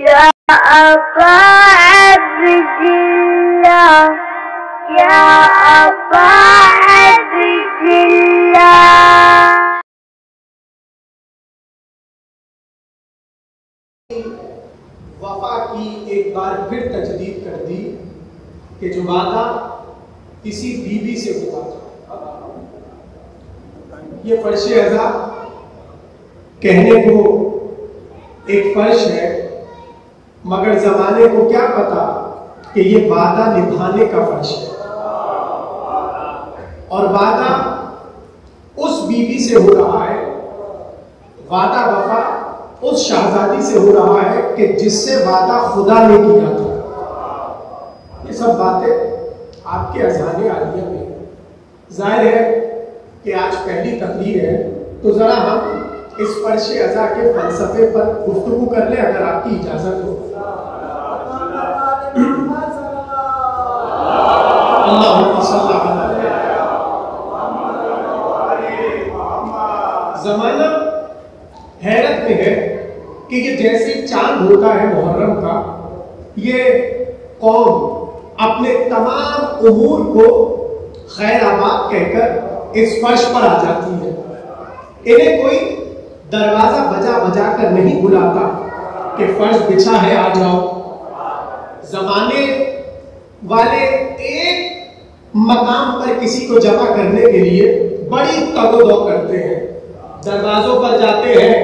या अबा अब्दुल्लाह, या अबा अब्दुल्लाह। वफा की एक बार फिर तजदीद कर दी कि जो वादा किसी बीवी से हुआ था, ये फर्श अज़ा कहने को एक फर्श है, मगर जमाने को क्या पता कि ये वादा निभाने का फर्श है। और वादा उस बीवी से हो रहा है, वादा वफा उस शहजादी से हो रहा है कि जिससे वादा खुदा ने किया था। ये सब बातें आपके अज़ान आलिया में। जाहिर है कि आज पहली तकरीर है, तो जरा हम इस फर्श अज़ा के फलसफे पर गुफ्तगू कर ले, अगर आपकी इजाजत हो। जमाना हैरत में है कि ये जैसे चांद होता है मुहर्रम का, ये कौम अपने तमाम उमूर को खैराबाद कहकर इस फर्श पर आ जाती है। इन्हें कोई दरवाजा बजा बजा कर नहीं बुलाता कि फर्श बिछा है आ जाओ। जमाने वाले एक मकाम पर किसी को जमा करने के लिए बड़ी तगोदो करते हैं, दरवाजों पर जाते हैं,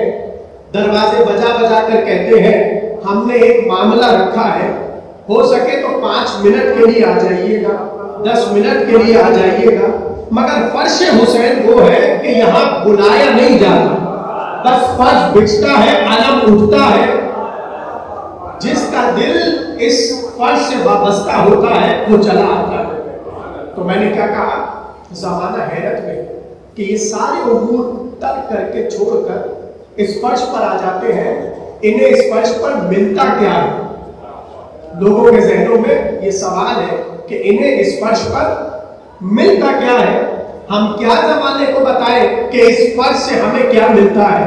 दरवाजे बजा बजा कर कहते हैं हमने एक मामला रखा है, हो सके तो 5 मिनट के लिए आ जाइएगा, 10 मिनट के लिए आ जाइएगा। मगर फर्श हुसैन वो है कि यहां बुलाया नहीं जाता, बस फर्श बिछता है, अलम उठता है। जिसका दिल इस फर्श से वाबस्ता होता है वो चला आता है। तो मैंने क्या कहा, जमाना हैरत में कि ये सारे उमूर तर्क करके छोड़कर इस फर्श पर आ जाते हैं। इन्हें इस फर्श पर मिलता क्या है? लोगों के जहनों में ये सवाल है कि इन्हें इस फर्श पर मिलता क्या है। हम क्या जमाने को बताएं कि इस फर्श से हमें क्या मिलता है?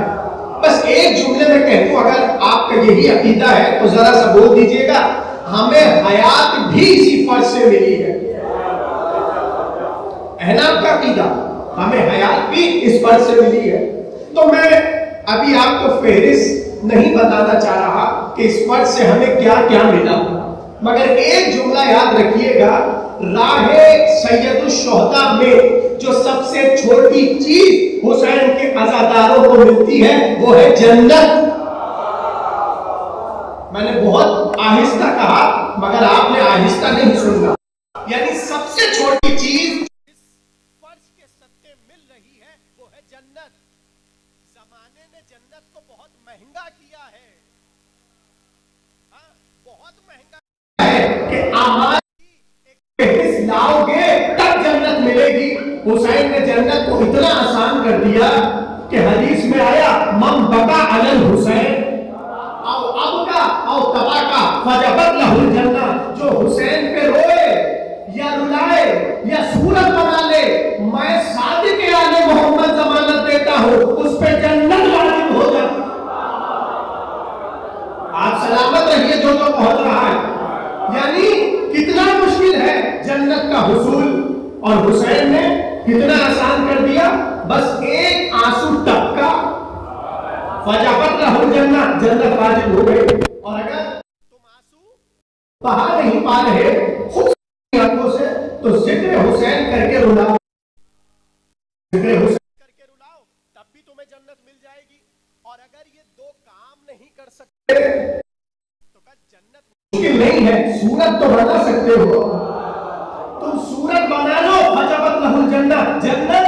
बस एक जुमले में कह दूं, अगर आपका यही अकीदा है तो जरा सा बोल दीजिएगा, हमें हयात भी इसी फर्श से मिली है। है ना आपका अकीदा? हमें हयात भी इस फर्श से मिली है। तो मैं अभी आपको फेहरिस्त नहीं बताना चाह रहा कि इस फर्श से हमें क्या क्या मिला, मगर एक जुमला याद रखिएगा, राहे सैयदुश्शुहदा में जो सबसे छोटी चीज हुसैन के अज़ादारों को मिलती है वो है जन्नत। मैंने बहुत आहिस्ता कहा, मगर आपने आहिस्ता नहीं सुना। यानी सबसे छोटी चीज जिस फर्श के सत्ते मिल रही है वो है जन्नत। जमाने ने जन्नत को बहुत महंगा किया है, बहुत महंगा है कि आमाल लाओगे तब जन्नत मिलेगी। हुसैन ने जन्नत को इतना आसान कर दिया कि हदीस में आया, मम बका अलल हुसैन औ अबका औ तबाका फजबत लहुल जन्नह। जो हुसैन पे रोए या रुलाए या सूरत बना ले, मैं सादिक आले मोहम्मद जमानत देता हूं उस पे जन्नत वाजिब हो जाती। आप सलामत रहिए जो पहुंच रहा है। यानी कितना मुश्किल है जन्नत का हुसूल, और हुसैन ने कितना आसान कर दिया, बस एक आंसू टपका, फजबत लहुल जन्नह, जन्नत वाजिब हो गई। और अगर तुम आंसू बहा नहीं पा रहे खुद आंखों से, तो जिक्र हुसैन करके रुलाओ, जिक्र हुसैन करके रुलाओ, तब भी तुम्हें जन्नत मिल जाएगी। और अगर ये दो काम नहीं कर सकते तो क्या जन्नत मुश्किल नहीं है? सूरत तो बना सकते हो, तुम सूरत बना लो, फजबत लहुल जन्नह, जन्नत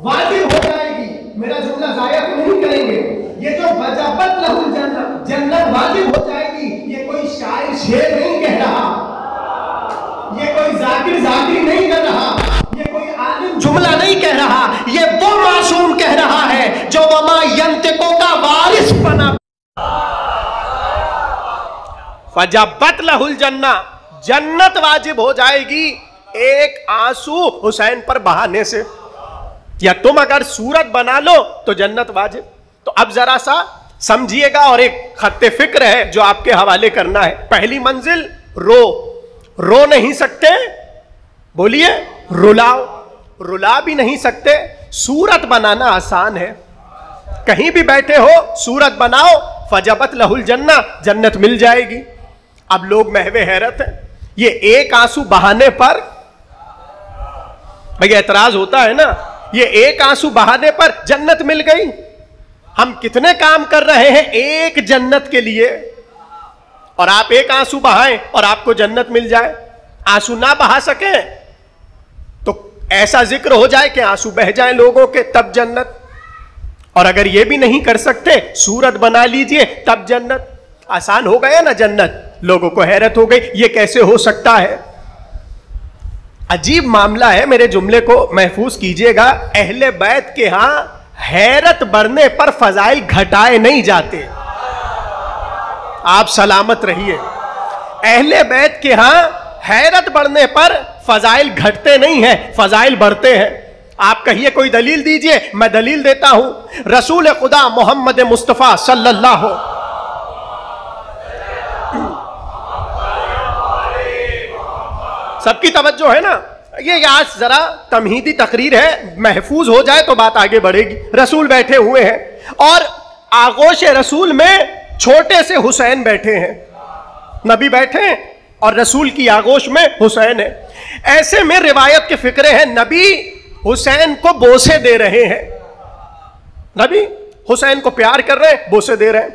वाजिब हो जाएगी। मेरा जुमला जाया तो नहीं करेंगे। ये जो फजबत लहुल जन्नह, जन्नत वाजिब हो जाएगी, ये कोई शायर शेर नहीं कह रहा, ये कोई जाकिर जाकिर नहीं कर रहा, ये कोई आलिम जुमला नहीं कह रहा, ये वो मासूम कह रहा है जो वमा यंतिको का वारिस बना। फजबत लहुल जन्नह, जन्नत वाजिब हो जाएगी एक आंसू हुसैन पर बहाने से। या तुम अगर सूरत बना लो तो जन्नत वाजिब। तो अब जरा सा समझिएगा, और एक खत्ते फिक्र है जो आपके हवाले करना है। पहली मंजिल रो नहीं सकते, बोलिए रुलाओ, रुला भी नहीं सकते। सूरत बनाना आसान है, कहीं भी बैठे हो सूरत बनाओ, फजबत लहुल जन्ना, जन्नत मिल जाएगी। अब लोग महवे हैरत है, ये एक आंसू बहाने पर, भैया एतराज होता है ना, ये एक आंसू बहाने पर जन्नत मिल गई। हम कितने काम कर रहे हैं एक जन्नत के लिए, और आप एक आंसू बहाएं और आपको जन्नत मिल जाए। आंसू ना बहा सके तो ऐसा जिक्र हो जाए कि आंसू बह जाए लोगों के, तब जन्नत। और अगर ये भी नहीं कर सकते, सूरत बना लीजिए, तब जन्नत। आसान हो गया ना जन्नत। लोगों को हैरत हो गई, ये कैसे हो सकता है। अजीब मामला है, मेरे जुमले को महफूज कीजिएगा। अहले बैत के यहां हैरत बढ़ने पर फजाइल घटाए नहीं जाते, आप सलामत रहिए। अहले बैत के यहां हैरत बढ़ने पर फजाइल घटते नहीं हैं, फजाइल बढ़ते हैं। आप कहिए कोई दलील दीजिए, मैं दलील देता हूं। रसूल खुदा मोहम्मद मुस्तफा सल्लल्लाहु, सबकी तवज्जो है ना, ये आज जरा तमहीदी तकरीर है, महफूज हो जाए तो बात आगे बढ़ेगी। रसूल बैठे हुए हैं और आगोश रसूल में छोटे से हुसैन बैठे हैं। नबी बैठे हैं और रसूल की आगोश में हुसैन है। ऐसे में रिवायत के फिक्रे हैं, नबी हुसैन को बोसे दे रहे हैं, नबी हुसैन को प्यार कर रहे हैं, बोसे दे रहे हैं।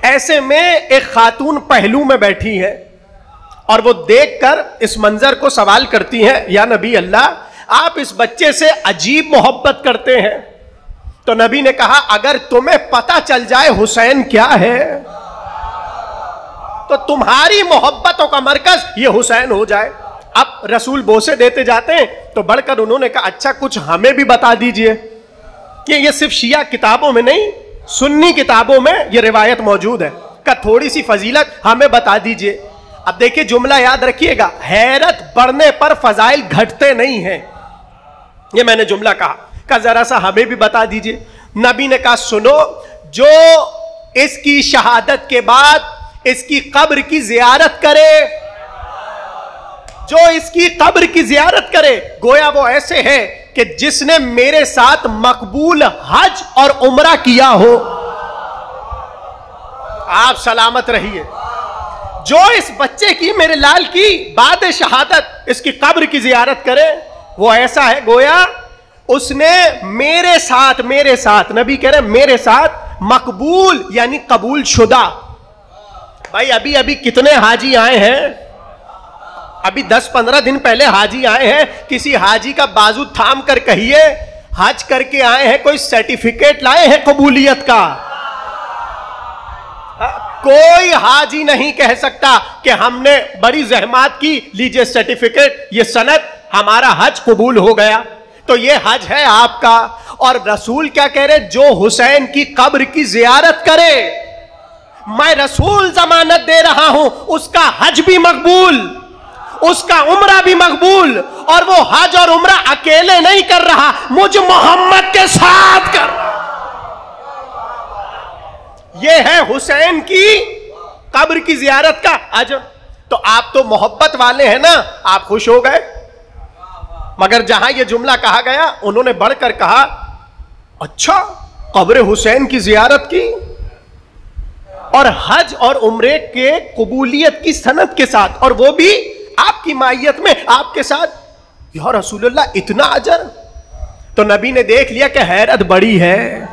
ऐसे में एक खातून पहलू में बैठी है और वो देखकर इस मंजर को सवाल करती हैं, या नबी अल्लाह, आप इस बच्चे से अजीब मोहब्बत करते हैं। तो नबी ने कहा, अगर तुम्हें पता चल जाए हुसैन क्या है तो तुम्हारी मोहब्बतों का मरकज ये हुसैन हो जाए। अब रसूल बोसे देते जाते हैं तो बढ़कर उन्होंने कहा, अच्छा कुछ हमें भी बता दीजिए कि ये सिर्फ शिया किताबों में नहीं, सुन्नी किताबों में ये रिवायत मौजूद है, का थोड़ी सी फजीलत हमें बता दीजिए। अब देखिए जुमला याद रखिएगा, हैरत बढ़ने पर फजाइल घटते नहीं हैं, ये मैंने जुमला कहा जरा सा हमें भी बता दीजिए। नबी ने कहा, सुनो, जो इसकी शहादत के बाद इसकी कब्र की जियारत करे, जो इसकी कब्र की जियारत करे, गोया वो ऐसे है कि जिसने मेरे साथ मकबूल हज और उम्रा किया हो। आप सलामत रहिए। जो इस बच्चे की, मेरे लाल की बाद शहादत इसकी कब्र की जियारत करे, वो ऐसा है गोया उसने मेरे साथ नबी कह रहे मेरे साथ मकबूल यानी कबूल शुदा। भाई अभी अभी कितने हाजी आए हैं, अभी 10-15 दिन पहले हाजी आए हैं, किसी हाजी का बाजू थाम कर कहिए हज करके आए हैं, कोई सर्टिफिकेट लाए हैं कबूलियत का? कोई हाजी नहीं कह सकता कि हमने बड़ी जहमत की, लीजिए सर्टिफिकेट, ये सनद, हमारा हज कबूल हो गया। तो ये हज है आपका। और रसूल क्या कह रहे, जो हुसैन की कब्र की जियारत करे, मैं रसूल जमानत दे रहा हूं, उसका हज भी मकबूल, उसका उम्रा भी मकबूल। और वो हज और उम्रा अकेले नहीं कर रहा, मुझ मोहम्मद के साथ कर रहा। ये है हुसैन की कब्र की जियारत का अजर। तो आप तो मोहब्बत वाले हैं ना, आप खुश हो गए। मगर जहां यह जुमला कहा गया, उन्होंने बढ़कर कहा, अच्छा कब्र हुसैन की जियारत की और हज और उम्रे के कबूलियत की सनद के साथ, और वो भी आपकी मायत में, आपके साथ, या रसूलुल्लाह इतना अजर। तो नबी ने देख लिया कि हैरत बड़ी है।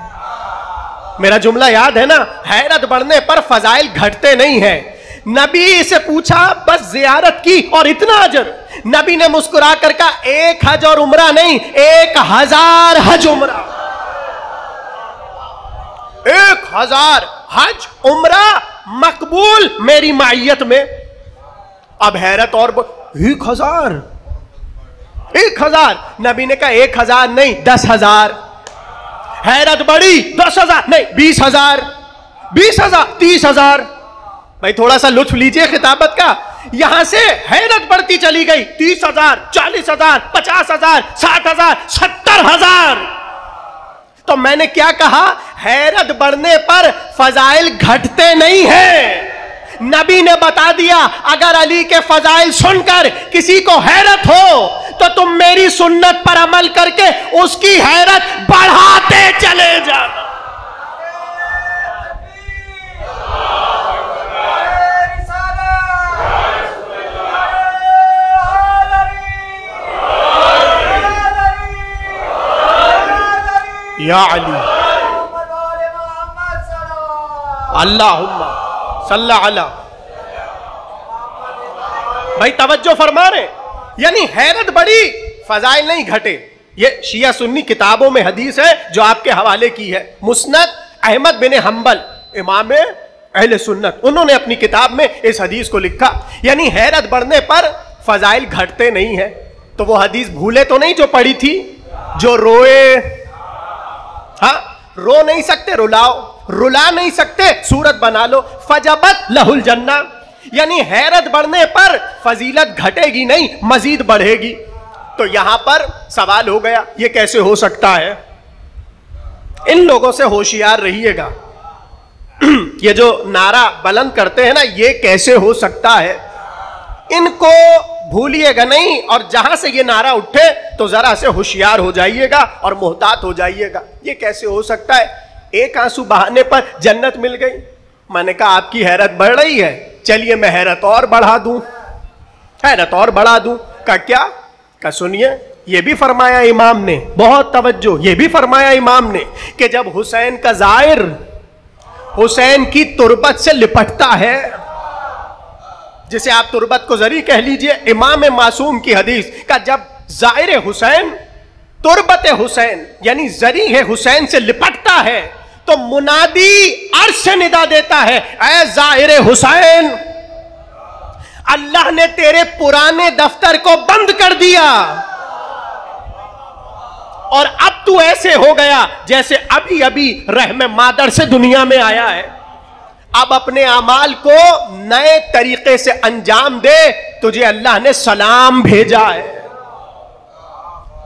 मेरा जुमला याद है ना, हैरत बढ़ने पर फजाइल घटते नहीं है। नबी से पूछा, बस जियारत की और इतना अजर? नबी ने मुस्कुरा कर कहा, 1 हज और उम्रा नहीं, 1000 हज उम्रा, 1000 हज उम्रा मकबूल मेरी मायत में। अब हैरत और 1000 नबी ने कहा 1000 नहीं 10,000। हैरत बढ़ी, 10,000 नहीं 20,000, 20,000 30,000। भाई थोड़ा सा लुत्फ लीजिए खिताबत का। यहां से हैरत बढ़ती चली गई, 30,000, 40,000, 50,000, 60,000, 70,000। तो मैंने क्या कहा, हैरत बढ़ने पर फजाइल घटते नहीं हैं। नबी ने बता दिया, अगर अली के फजाइल सुनकर किसी को हैरत हो तो तुम मेरी सुन्नत पर अमल करके उसकी हैरत बढ़ाते चले जाना। या अली अल्लाहुम्मा सल्ला अला। भाई तवज्जो फरमा रहे, यानी हैरत बड़ी, फजाइल नहीं घटे। ये शिया सुन्नी किताबों में हदीस है जो आपके हवाले की है, मुस्नद अहमद बिन हंबल इमाम अहले सुन्नत, उन्होंने अपनी किताब में इस हदीस को लिखा। यानी हैरत बढ़ने पर फजाइल घटते नहीं है। तो वो हदीस भूले तो नहीं जो पढ़ी थी, जो रोए, हाँ रो नहीं सकते रुलाओ, रुला नहीं सकते सूरत बना लो, फजबत लहुल जन्ना। यानी हैरत बढ़ने पर फजीलत घटेगी नहीं, मजीद बढ़ेगी। तो यहां पर सवाल हो गया, ये कैसे हो सकता है? इन लोगों से होशियार रहिएगा। ये जो नारा बुलंद करते हैं ना, ये कैसे हो सकता है, इनको भूलिएगा नहीं। और जहां से ये नारा उठे तो जरा से होशियार हो जाइएगा और मोहतात हो जाइएगा। ये कैसे हो सकता है? एक आंसू बहाने पर जन्नत मिल गई। मैंने कहा आपकी हैरत बढ़ रही है, चलिए मैं हैरत और बढ़ा दूं, हैरत और बढ़ा दूं। का क्या? का सुनिए, ये भी फरमाया इमाम ने, बहुत तवज्जो, ये भी फरमाया इमाम ने कि जब हुसैन का जाहिर हुसैन की तुरबत से लिपटता है, जिसे आप तुरबत को जरी कह लीजिए, इमाम मासूम की हदीस का, जब जाहिर हुसैन तुरबत हुसैन यानी जरी है हुसैन से लिपटता है तो मुनादी अर्श से निदा देता है, ऐ जाहिर हुसैन, अल्लाह ने तेरे पुराने दफ्तर को बंद कर दिया और अब तू ऐसे हो गया जैसे अभी अभी रहम मादर से दुनिया में आया है। अब अपने अमाल को नए तरीके से अंजाम दे, तुझे अल्लाह ने सलाम भेजा है।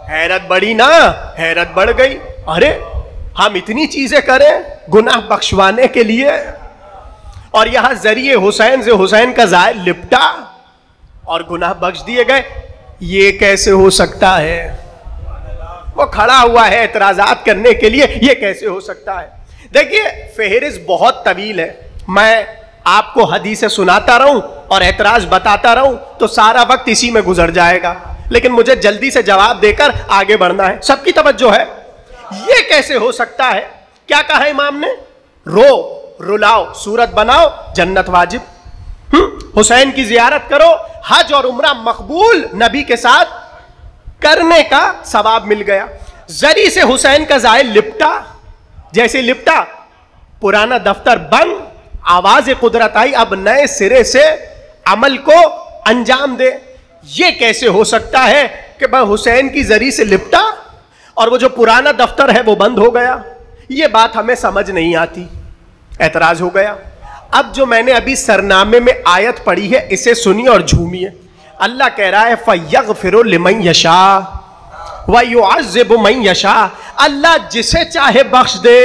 हैरत बढ़ी ना, हैरत बढ़ गई। अरे हम इतनी चीजें करें गुनाह बख्शवाने के लिए, और यहां जरिए हुसैन से हुसैन का जाहिर लिपटा और गुनाह बख्श दिए गए। ये कैसे हो सकता है? वो खड़ा हुआ है एतराजात करने के लिए, ये कैसे हो सकता है? देखिए फेहरिस्त बहुत तवील है, मैं आपको हदीसें सुनाता रहूं और एतराज बताता रहूं तो सारा वक्त इसी में गुजर जाएगा, लेकिन मुझे जल्दी से जवाब देकर आगे बढ़ना है, सबकी तवज्जो है। ये कैसे हो सकता है? क्या कहा इमाम ने? रो रुलाओ, सूरत बनाओ, जन्नत वाजिब। हुसैन की जियारत करो, हज और उम्रा मकबूल नबी के साथ करने का सवाब मिल गया। जरी से हुसैन का जाहिर लिपटा, जैसे लिपटा पुराना दफ्तर बंद, आवाज कुदरत आई, अब नए सिरे से अमल को अंजाम दे। ये कैसे हो सकता है कि वह हुसैन की जरी से लिपटा और वो जो पुराना दफ्तर है वो बंद हो गया? ये बात हमें समझ नहीं आती, एतराज हो गया। अब जो मैंने अभी सरनामे में आयत पढ़ी है, इसे सुनिए और झूमिए। अल्लाह कह रहा है फयगफिरु लिमन यशा व युअज़्ज़िबु मन यशा, अल्लाह जिसे चाहे बख्श दे।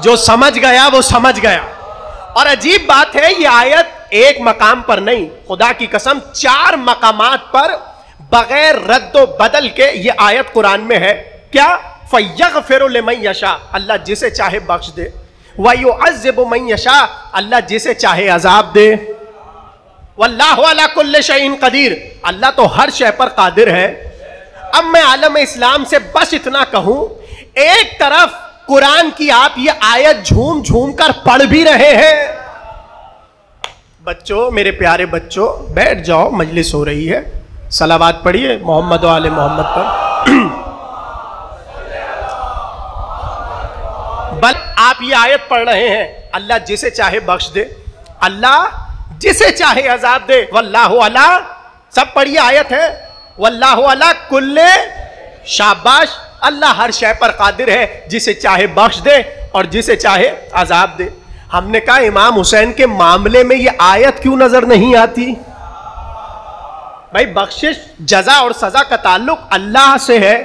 जो समझ गया वो समझ गया। और अजीब बात है, ये आयत एक मकाम पर नहीं, खुदा की कसम 4 मकामात पर बगैर रद्दो बदल के ये आयत कुरान में है। क्या? फयगफिरु लिमन यशा, अल्लाह जिसे चाहे बख्श दे, व युअज़्ज़िबु मन यशा, अल्लाह जिसे चाहे अजाब दे। वल्लाहु अला कुल्लि शैइन कदीर, अल्लाह तो हर शय पर कादिर है। अब मैं आलम इस्लाम से बस इतना कहूं, एक तरफ कुरान की आप ये आयत झूम झूम कर पढ़ भी रहे हैं। बच्चों, मेरे प्यारे बच्चों, बैठ जाओ, मजलिस हो रही है, सलावात पढ़िए मोहम्मद व आले मोहम्मद पर। बल आप ये आयत पढ़ रहे हैं, अल्लाह जिसे चाहे बख्श दे, अल्लाह जिसे चाहे अजाब दे। वल्लाहु अला, सब पढ़िए आयत है, वल्लाहु अला कुल्ले, शाबाश, अल्लाह हर शय पर कादिर है, जिसे चाहे बख्श दे और जिसे चाहे अजाब दे। हमने कहा इमाम हुसैन के मामले में ये आयत क्यों नजर नहीं आती? भाई बख्शिश, जजा और सजा का ताल्लुक अल्लाह से है,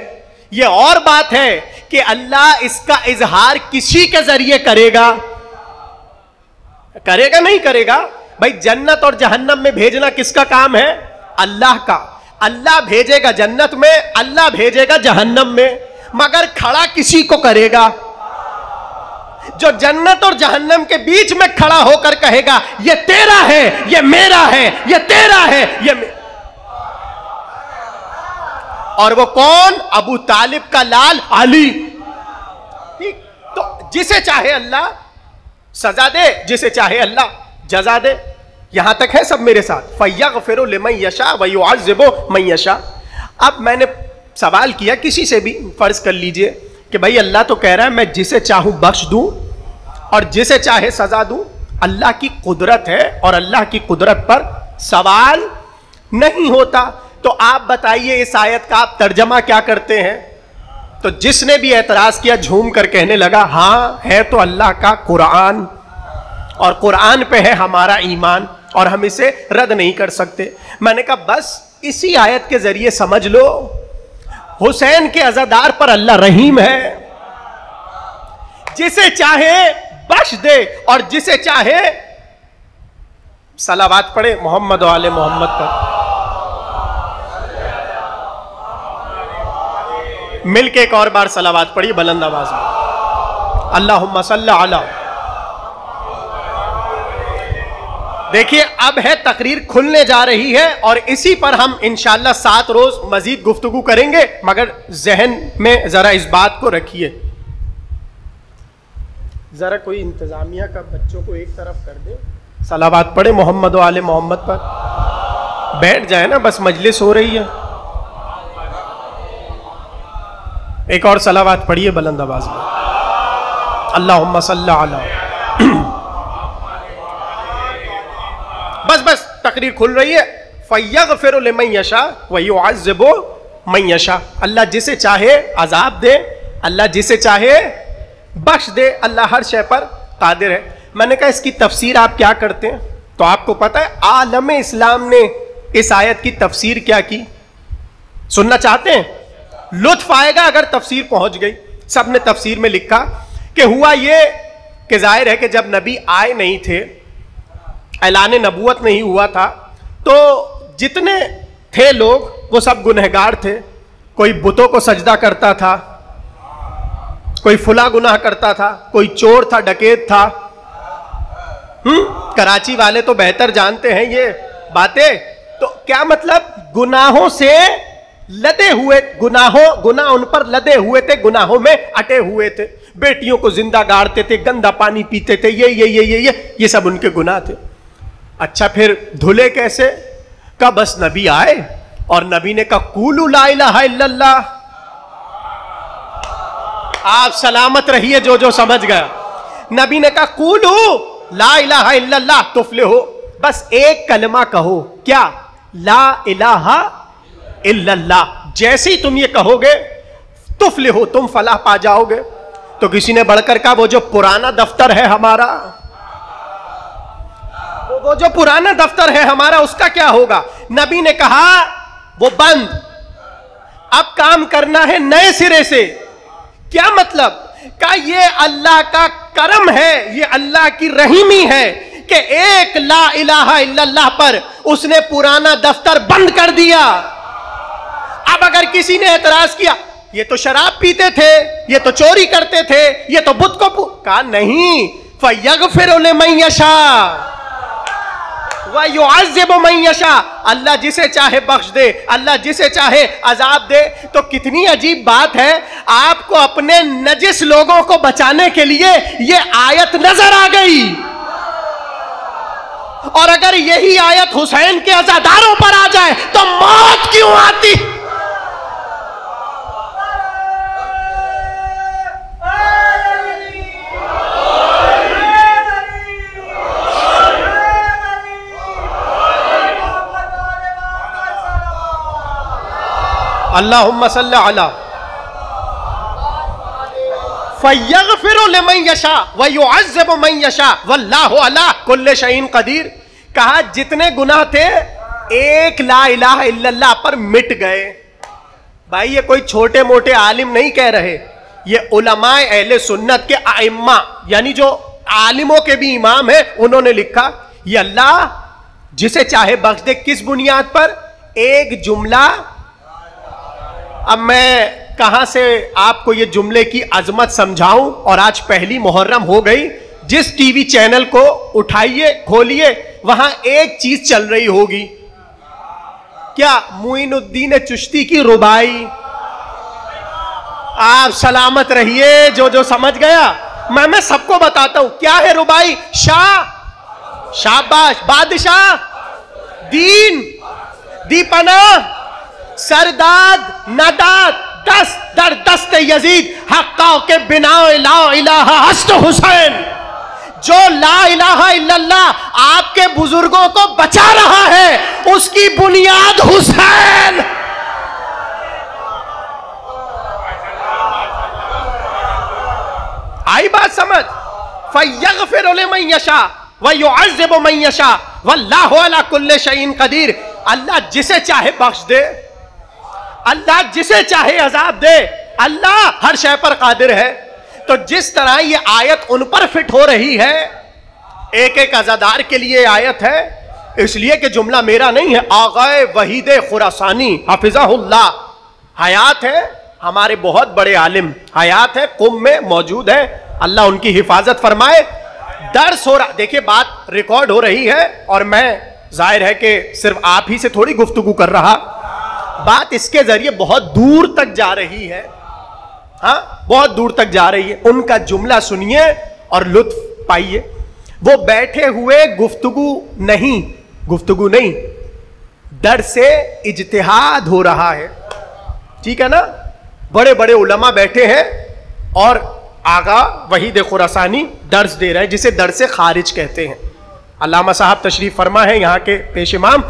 ये और बात है कि अल्लाह इसका इजहार किसी के जरिए करेगा, करेगा नहीं करेगा। भाई जन्नत और जहन्नम में भेजना किसका काम है? अल्लाह का। अल्लाह भेजेगा जन्नत में, अल्लाह भेजेगा जहन्नम में, मगर खड़ा किसी को करेगा? जो जन्नत और जहन्नम के बीच में खड़ा होकर कहेगा ये तेरा है, ये मेरा है, ये तेरा है, ये और वो कौन? अबू तालिब का लाल अली। ठीक, तो जिसे चाहे अल्लाह सजा दे, जिसे चाहे अल्लाह जजा दे। यहां तक है सब मेरे साथ? फयगफिरु लिमन यशा व युअज़्ज़िबु मन यशा। अब मैंने सवाल किया किसी से भी, फर्ज कर लीजिए कि भाई अल्लाह तो कह रहा है मैं जिसे चाहूं बख्श दूं और जिसे चाहे सजा दूं। अल्लाह की कुदरत है और अल्लाह की कुदरत पर सवाल नहीं होता। तो आप बताइए इस आयत का आप तर्जमा क्या करते हैं? तो जिसने भी एतराज किया झूम कर कहने लगा हां है तो अल्लाह का कुरान, और कुरान पे है हमारा ईमान और हम इसे रद्द नहीं कर सकते। मैंने कहा बस इसी आयत के जरिए समझ लो हुसैन के अज़ादार पर अल्लाह रहीम है, जिसे चाहे बख्श दे और जिसे चाहे सलावात पढ़े मोहम्मद वाले मोहम्मद पर। मिलके एक और बार सलावात पढ़िए बुलंद आवाज में, अल्लाहुम्मा सल्ली अला। देखिए अब है तकरीर खुलने जा रही है और इसी पर हम इंशाअल्लाह 7 रोज मजीद गुफ्तगू करेंगे, मगर जहन में जरा इस बात को रखिए। जरा कोई इंतजामिया का बच्चों को एक तरफ कर दे, सलावात पढ़े मोहम्मद वाले मोहम्मद पर। बैठ जाए ना, बस मजलिस हो रही है। एक और सलावात पढ़िए बुलंद आवाज में, अल्लाहुम्मा सल्ली अला। बस बस तकरीर खुल रही है। फयगफिरु लिमन यशा व युअज़्ज़िबु मन यशा। अल्लाह जिसे चाहे अजाब दे, अल्लाह जिसे चाहे बख्श दे, अल्लाह हर शय पर कादिर है। मैंने कहा इसकी तफसीर आप क्या करते हैं? तो आपको पता है आलम इस्लाम ने इस आयत की तफसीर क्या की? सुनना चाहते हैं? लुत्फ आएगा अगर तफसीर पहुंच गई। सब ने तफसीर में लिखा कि हुआ ये कि जाहिर है कि जब नबी आए नहीं थे, ऐलान नबूवत नहीं हुआ था, तो जितने थे लोग वो सब गुनहगार थे। कोई बुतों को सजदा करता था, कोई फुला गुनाह करता था, कोई चोर था, डकैत था। कराची वाले तो बेहतर जानते हैं ये बातें। तो क्या मतलब? गुनाहों से लदे हुए, गुनाह उन पर लदे हुए थे, गुनाहों में अटे हुए थे। बेटियों को जिंदा गाड़ते थे, गंदा पानी पीते थे, ये सब उनके गुनाह थे। अच्छा फिर धुले कैसे? का बस नबी आए और नबी ने कहा कूलू ला इलाहा इल्लल्लाह। आप सलामत रहिए जो समझ गया। नबी ने कहा कूलू ला इलाहा इल्लल्लाह तुफ्लिहू। बस एक कलमा कहो, क्या? ला इलाहा इल्लल्लाह। जैसे ही तुम ये कहोगे तुफ्लिहू, तुम फलाह पा जाओगे। तो किसी ने बढ़कर कहा वो जो पुराना दफ्तर है हमारा, वो जो पुराना दफ्तर है हमारा, उसका क्या होगा? नबी ने कहा वो बंद, अब काम करना है नए सिरे से। क्या मतलब? का ये अल्लाह का करम है, ये अल्लाह की रहीमी है कि एक ला इलाहा इल्लल्लाह पर उसने पुराना दफ्तर बंद कर दिया। अब अगर किसी ने एतराज किया ये तो शराब पीते थे, ये तो चोरी करते थे, ये तो बुत को कहा नहीं, फयगफिरु लिमन यशा व युअज़्ज़िबु मन यशा। अल्लाह जिसे चाहे बख्श दे, अल्लाह जिसे चाहे अजाब दे। तो कितनी अजीब बात है, आपको अपने नजिस लोगों को बचाने के लिए ये आयत नजर आ गई। और अगर यही आयत हुसैन के अज़ादारों पर आ जाए तो मौत क्यों आती? अल्लाहुम्मा सल्ली अला। फयगफिरु लिमन यशा व युअज़्ज़िबु मन यशा वल्लाहु अला कुल्लि शैइन कदीर। कहा जितने गुनाह थे एक ला इलाहा इल्लल्लाह पर मिट गए। भाई ये कोई छोटे मोटे आलिम नहीं कह रहे, ये उलमाए अहले सुन्नत के आइम्मा यानी जो आलिमों के भी इमाम है, उन्होंने लिखा ये अल्लाह जिसे चाहे बख्श दे। किस बुनियाद पर? एक जुमला। अब मैं कहां से आपको ये जुमले की अजमत समझाऊं। और आज पहली मुहर्रम हो गई, जिस टीवी चैनल को उठाइए खोलिए वहां एक चीज चल रही होगी, क्या? मुइनुद्दीन चिश्ती की रुबाई। आप सलामत रहिए जो जो समझ गया। मैं सबको बताता हूं क्या है रुबाई। शाह, शाबाश, बादशाह, दीन, दीपना, सरदाद, नदाद, दस्त दर दस्त यजीद, हक्का के बिना ला इलाहा हस्त हुसैन। जो ला इलाहा इल्लल्लाह आपके बुजुर्गों को बचा रहा है, उसकी बुनियाद हुसैन। आई बात समझ? फयगफिरु लिमन यशा व युअज़्ज़िबु मन यशा वल्लाहु अला कुल्लि शैइन कदीर। अल्लाह जिसे चाहे बख्श दे, अल्लाह जिसे चाहे अजाब दे, अल्लाह हर शय पर कादिर है। तो जिस तरह ये आयत उन पर फिट हो रही है, एक एक अज़ादार के लिए आयत है, इसलिए कि जुमला मेरा नहीं है। आग़ाए वहीद खुरासानी हफिज़हुल्लाह हयात है, हमारे बहुत बड़े आलिम हयात है, कुम में मौजूद है, अल्लाह उनकी हिफाजत फरमाए। दर्स हो रहा, देखिए बात रिकॉर्ड हो रही है और मैं जाहिर है कि सिर्फ आप ही से थोड़ी गुफ्तगू कर रहा, बात इसके जरिए बहुत दूर तक जा रही है। हाँ, बहुत दूर तक जा रही है। उनका जुमला सुनिए और लुत्फ पाइए। वो बैठे हुए गुफ्तगू नहीं, दर से इज्तिहाद हो रहा है, ठीक है ना। बड़े बड़े उलमा बैठे हैं और आगा वहीद खुरासानी दर्स दे रहे हैं, जिसे दर्स खारिज कहते हैं। अल्लामा साहब तशरीफ फरमा है यहाँ के पेश इमाम,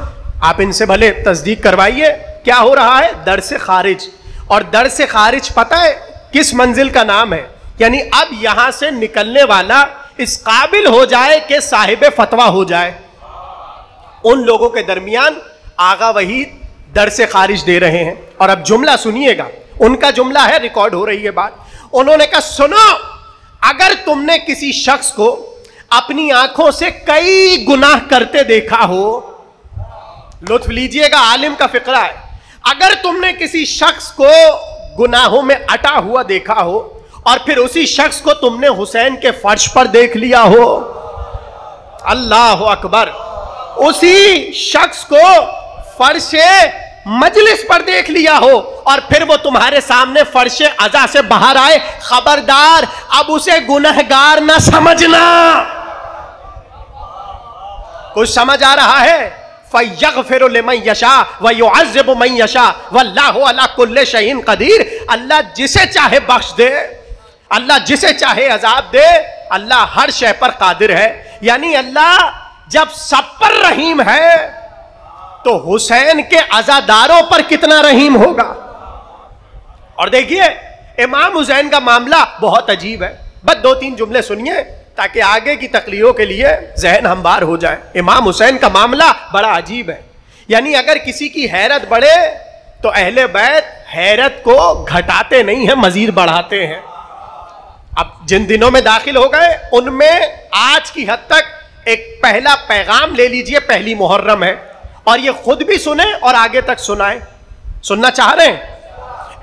आप इनसे भले तस्दीक करवाइए क्या हो रहा है। दर्स खारिज। और दर्स खारिज पता है किस मंजिल का नाम है? यानी अब यहां से निकलने वाला इस काबिल हो जाए कि साहिब फतवा हो जाए, उन लोगों के दरमियान आगा वहीद दर्स खारिज दे रहे हैं। और अब जुमला सुनिएगा, उनका जुमला है, रिकॉर्ड हो रही है बात। उन्होंने कहा सुनो, अगर तुमने किसी शख्स को अपनी आंखों से कई गुनाह करते देखा हो, लुत्फ लीजिएगा, आलिम का फिक्रा है, अगर तुमने किसी शख्स को गुनाहों में अटा हुआ देखा हो और फिर उसी शख्स को तुमने हुसैन के फर्श पर देख लिया हो, अल्लाह अकबर, उसी शख्स को फर्शे मजलिस पर देख लिया हो और फिर वो तुम्हारे सामने फर्शे अज़ा से बाहर आए, खबरदार अब उसे गुनहगार ना समझना। कुछ समझ आ रहा है? फयगफिरु लिमन यशा व युअज़्ज़िबु मन यशा वल्लाहु अला कुल्लि शैइन कदीर। अल्लाह जिसे चाहे बख्श दे, अल्लाह जिसे चाहे अजाब दे, अल्लाह हर शय पर कादिर है। यानी अल्लाह जब सब पर रहीम है तो हुसैन के अज़ादारों पर कितना रहीम होगा। और देखिए इमाम हुसैन का मामला बहुत अजीब है। बस दो तीन जुमले सुनिए ताकि आगे की तकरीरों के लिए जहन हमवार हो जाए। इमाम हुसैन का मामला बड़ा अजीब है। यानी अगर किसी की हैरत बढ़े तो अहले बैत हैरत को घटाते नहीं है, मजीद बढ़ाते हैं। अब जिन दिनों में दाखिल हो गए उनमें आज की हद तक एक पहला पैगाम ले लीजिए, पहली मुहर्रम है, और ये खुद भी सुने और आगे तक सुनाए। सुनना चाह रहे हैं?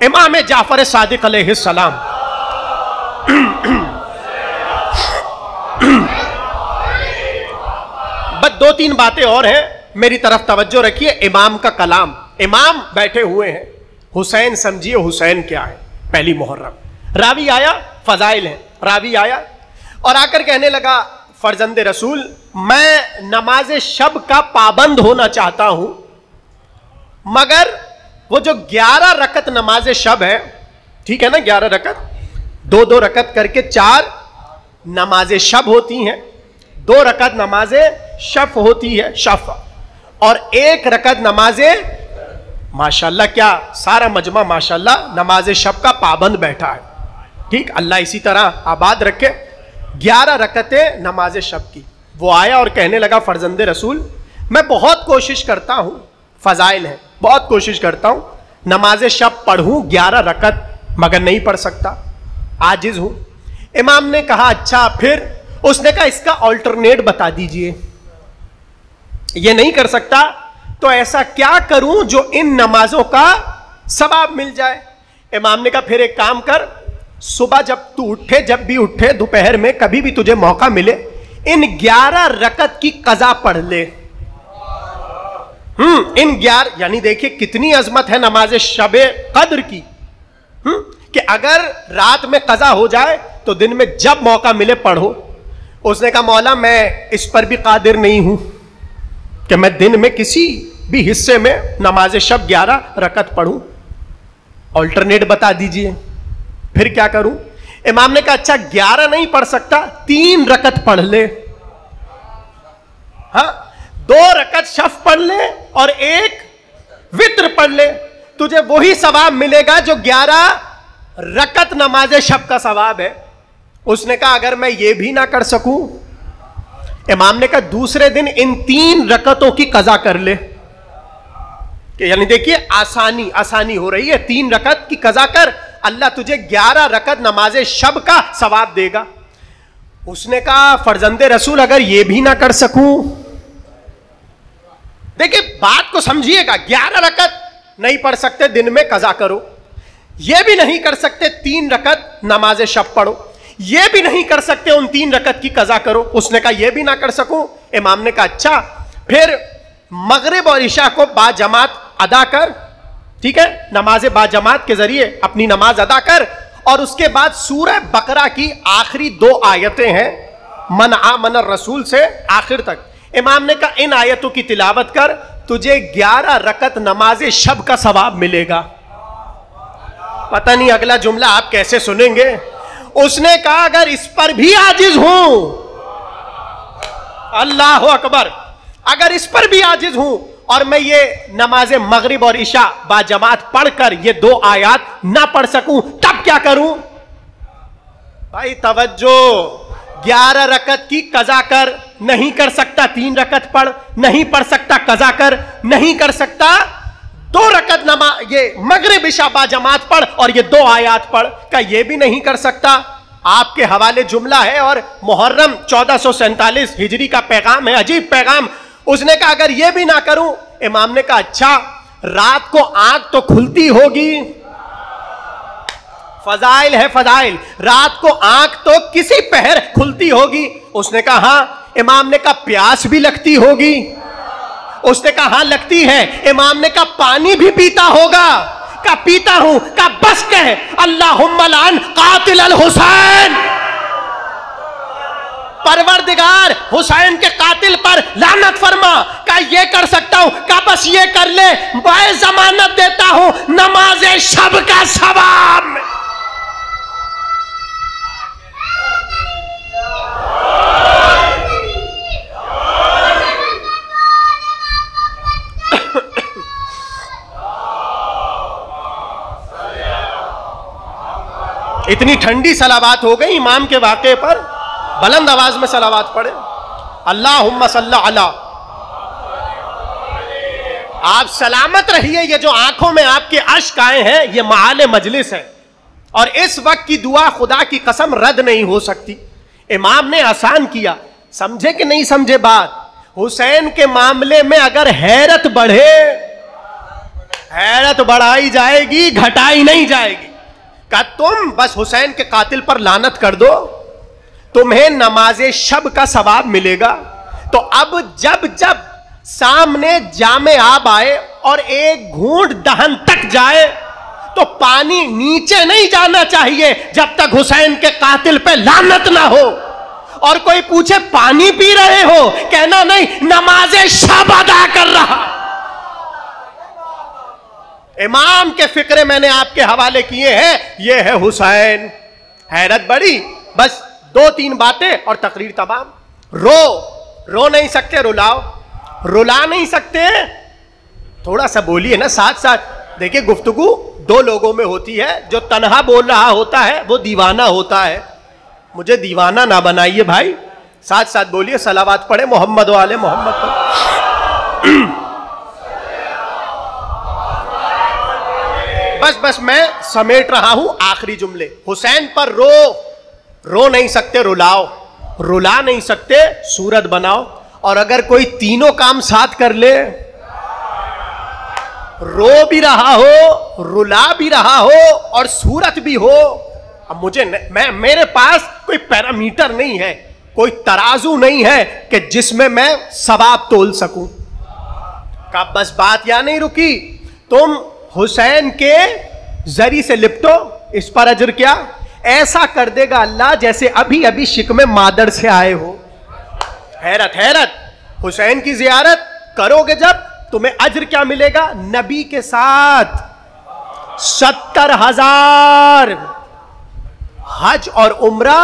इमाम जाफर सादिक अलैहिस्सलाम, बस दो तीन बातें और हैं, मेरी तरफ तवज्जो रखिए। इमाम का कलाम, इमाम बैठे हुए हैं, हुसैन समझिए हुसैन क्या है। पहली मुहर्रम रावी आया, फजाइल है, रावी आया और आकर कहने लगा फर्जंदे रसूल, मैं नमाज शब का पाबंद होना चाहता हूं, मगर वो जो 11 रकत नमाज शब है, ठीक है ना, 11 रकत, 2-2 रकत करके 4 नमाज शब होती हैं, 2 रकत नमाज शफ होती है, शफ, और 1 रकत नमाज, माशाल्लाह क्या सारा मजमा माशाल्लाह नमाज शब का पाबंद बैठा है। ठीक, अल्लाह इसी तरह आबाद रखे। 11 रकतें नमाज शब की। वो आया और कहने लगा फर्जंदे रसूल, मैं बहुत कोशिश करता हूं, फजाइल है, बहुत कोशिश करता हूं, नमाज शब पढ़ूं 11 रकत, मगर नहीं पढ़ सकता, आजिज हूं। इमाम ने कहा अच्छा फिर? उसने कहा इसका ऑल्टरनेट बता दीजिए। ये नहीं कर सकता तो ऐसा क्या करूं जो इन नमाजों का सवाब मिल जाए? इमाम ने कहा फिर एक काम कर, सुबह जब तू उठे, जब भी उठे, दोपहर में कभी भी तुझे मौका मिले, इन 11 रकत की कज़ा पढ़ ले। इन 11, यानी देखिए कितनी अजमत है नमाज शबे कद्र की, कि अगर रात में कज़ा हो जाए तो दिन में जब मौका मिले पढ़ो। उसने कहा मौला मैं इस पर भी कादिर नहीं हूं कि मैं दिन में किसी भी हिस्से में नमाज शब 11 रकत पढ़ूं, ऑल्टरनेट बता दीजिए, फिर क्या करूं? इमाम ने कहा अच्छा 11 नहीं पढ़ सकता, 3 रकत पढ़ ले। हाँ, 2 रकत शफ पढ़ ले और 1 वित्र पढ़ ले, तुझे वही सवाब मिलेगा जो 11 रकत नमाज शब का सवाब है। उसने कहा अगर मैं ये भी ना कर सकूं, इमाम ने कहा दूसरे दिन इन 3 रकतों की कज़ा कर ले। यानी देखिए आसानी हो रही है, 3 रकत की कज़ा कर, अल्लाह तुझे 11 रकत नमाज शब का सवाब देगा। उसने कहा फर्जंदे रसूल अगर ये भी ना कर सकूं, देखिए बात को समझिएगा, 11 रकत नहीं पढ़ सकते दिन में कज़ा करो, ये भी नहीं कर सकते 3 रकत नमाज शब पढ़ो, ये भी नहीं कर सकते उन 3 रकत की कज़ा करो। उसने कहा ये भी ना कर सकूं। इमाम ने कहा अच्छा फिर मगरिब और इशा को बाजमात अदा कर, ठीक है, नमाज बाजमात के जरिए अपनी नमाज अदा कर, और उसके बाद सूरह बकरा की आखिरी 2 आयतें हैं, मन आमन रसूल से आखिर तक। इमाम ने कहा इन आयतों की तिलावत कर, तुझे 11 रकत नमाज शब का सवाब मिलेगा। पता नहीं अगला जुमला आप कैसे सुनेंगे। उसने कहा अगर इस पर भी आजिज हूं, अल्लाह अकबर, अगर इस पर भी आजिज हूं और मैं ये नमाज मगरिब और इशा बाजमात पढ़कर ये 2 आयात ना पढ़ सकूं, तब क्या करूं? भाई तवज्जो, 11 रकत की कज़ा कर, नहीं कर सकता 3 रकत पढ़, नहीं पढ़ सकता कज़ा कर, नहीं कर सकता 2 रकत नमाज ये मगरिब इशा बाजमात पढ़ और ये 2 आयात पढ़, का ये भी नहीं कर सकता। आपके हवाले जुमला है और मुहर्रम 1447 हिजरी का पैगाम है, अजीब पैगाम। उसने कहा अगर ये भी ना करूं, इमाम ने कहा अच्छा रात को आंख तो खुलती होगी, फजाइल है फजाइल, रात को आंख तो किसी पहर खुलती होगी। उसने कहा हां। इमाम ने कहा प्यास भी लगती होगी। उसने कहा हां लगती है। इमाम ने कहा पानी भी पीता होगा? का पीता हूं। का बस कह अल्लाहुम्मा लान कातिल अल हुसैन, परवरदिगार हुसैन के कातिल पर लानत फरमा। का ये कर सकता हूं? का बस ये कर ले, मैं जमानत देता हूं नमाज शब का सवाब। इतनी ठंडी सलावात हो गई इमाम के वाक़े पर, बुलंद आवाज में सलावात पढ़े, अल्लाहुम्मा सल्ला अला। आप सलामत रहिए। ये जो आंखों में आपके अश्क आए हैं ये महाल मजलिस है, और इस वक्त की दुआ खुदा की कसम रद्द नहीं हो सकती। इमाम ने आसान किया, समझे कि नहीं समझे बात? हुसैन के मामले में अगर हैरत बढ़े, हैरत बढ़ाई जाएगी, घटाई नहीं जाएगी। का तुम बस हुसैन के कातिल पर लानत कर दो, तुम्हें नमाजे शब का सवाब मिलेगा। तो अब जब जब सामने जामे आब आए और एक घूंट दहन तक जाए, तो पानी नीचे नहीं जाना चाहिए जब तक हुसैन के कातिल पे लानत ना हो। और कोई पूछे पानी पी रहे हो, कहना नहीं नमाजे शब अदा कर रहा। इमाम के फिक्रे मैंने आपके हवाले किए हैं, ये है हुसैन। हैरत बड़ी, बस 2-3 बातें और तकरीर तमाम। रो नहीं सकते, रुलाओ, रुला नहीं सकते, थोड़ा सा बोलिए ना साथ साथ। देखिए गुफ्तगू 2 लोगों में होती है, जो तन्हा बोल रहा होता है वो दीवाना होता है। मुझे दीवाना ना बनाइए भाई, साथ साथ बोलिए, सलावात पढ़े मोहम्मद वाले मोहम्मद पर। बस मैं समेट रहा हूं आखिरी जुमले। हुसैन पर रो नहीं सकते, रुला नहीं सकते, सूरत बनाओ। और अगर कोई तीनों काम साथ कर ले, रो भी रहा हो, रुला भी रहा हो और सूरत भी हो, अब मेरे पास कोई पैरामीटर नहीं है, कोई तराजू नहीं है कि जिसमें मैं सवाब तोल सकूं। का बस बात यहां नहीं रुकी, तुम हुसैन के जरी से लिपटो, इस पर अजर क्या? ऐसा कर देगा अल्लाह जैसे अभी अभी शिकमे मादर से आए हो। हैरत, हुसैन की जियारत करोगे जब, तुम्हें अजर क्या मिलेगा? नबी के साथ 70,000 हज और उम्रा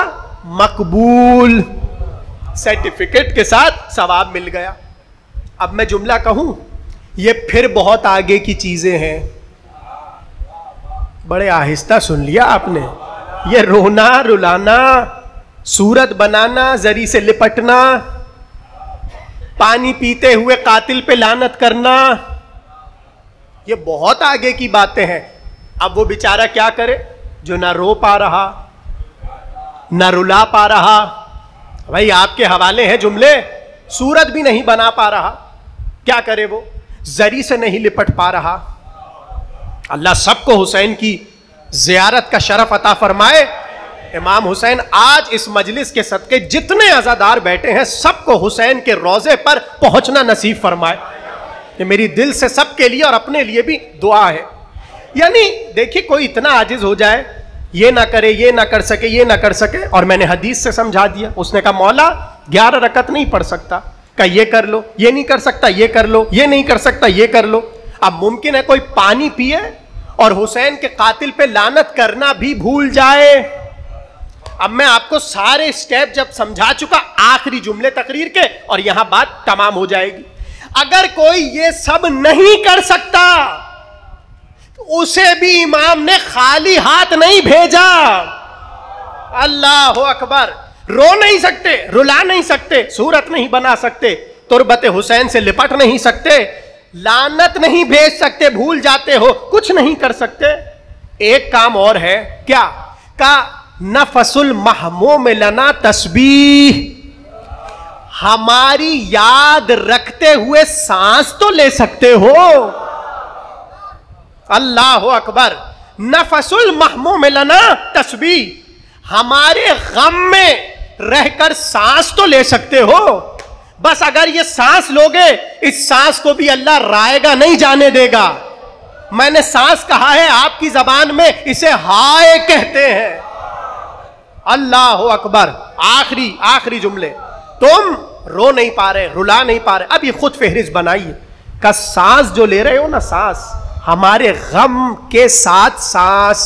मकबूल सर्टिफिकेट के साथ सवाब मिल गया। अब मैं जुमला कहूं, ये फिर बहुत आगे की चीजें हैं। बड़े आहिस्ता सुन लिया आपने। ये रोना, रुलाना, सूरत बनाना, जरी से लिपटना, पानी पीते हुए कातिल पे लानत करना, ये बहुत आगे की बातें हैं। अब वो बेचारा क्या करे जो ना रो पा रहा, ना रुला पा रहा। भाई आपके हवाले हैं जुमले, सूरत भी नहीं बना पा रहा, क्या करे वो? जरी से नहीं लिपट पा रहा। अल्लाह सबको हुसैन की जियारत का शरफ अता फरमाए। इमाम हुसैन आज इस मजलिस के सदके जितने अज़ादार बैठे हैं सबको हुसैन के रोजे पर पहुंचना नसीब फरमाए। ये मेरी दिल से सबके लिए और अपने लिए भी दुआ है। यानी देखिए, कोई इतना आजिज हो जाए, ये ना करे, ये ना कर सके, ये ना कर सके, और मैंने हदीस से समझा दिया। उसने कहा मौला 11 रकत नहीं पढ़ सकता, कहा ये कर लो, ये नहीं कर सकता, ये कर लो, ये नहीं कर सकता, ये कर लो। अब मुमकिन है कोई पानी पिए और हुसैन के कातिल पे लानत करना भी भूल जाए। अब मैं आपको सारे स्टेप जब समझा चुका, आखिरी जुमले तकरीर के, और यहां बात तमाम हो जाएगी। अगर कोई ये सब नहीं कर सकता, उसे भी इमाम ने खाली हाथ नहीं भेजा। अल्लाह अकबर। रो नहीं सकते, रुला नहीं सकते, सूरत नहीं बना सकते, तुरबत हुसैन से लिपट नहीं सकते, लानत नहीं भेज सकते, भूल जाते हो, कुछ नहीं कर सकते। एक काम और है, क्या? का नफसुल महमूम लना तस्बीह, हमारी याद रखते हुए सांस तो ले सकते हो। अल्लाह अकबर। नफसुल महमूम लना तस्बीह, हमारे गम में रहकर सांस तो ले सकते हो। बस अगर ये सांस लोगे, इस सांस को भी अल्लाह रायगा नहीं जाने देगा। मैंने सांस कहा है, आपकी जबान में इसे हाय कहते हैं। अल्लाह अकबर। आखिरी जुमले, तुम रो नहीं पा रहे, रुला नहीं पा रहे, अब ये खुद फहरिस्त बनाइए का सांस जो ले रहे हो ना, सांस हमारे गम के साथ सांस,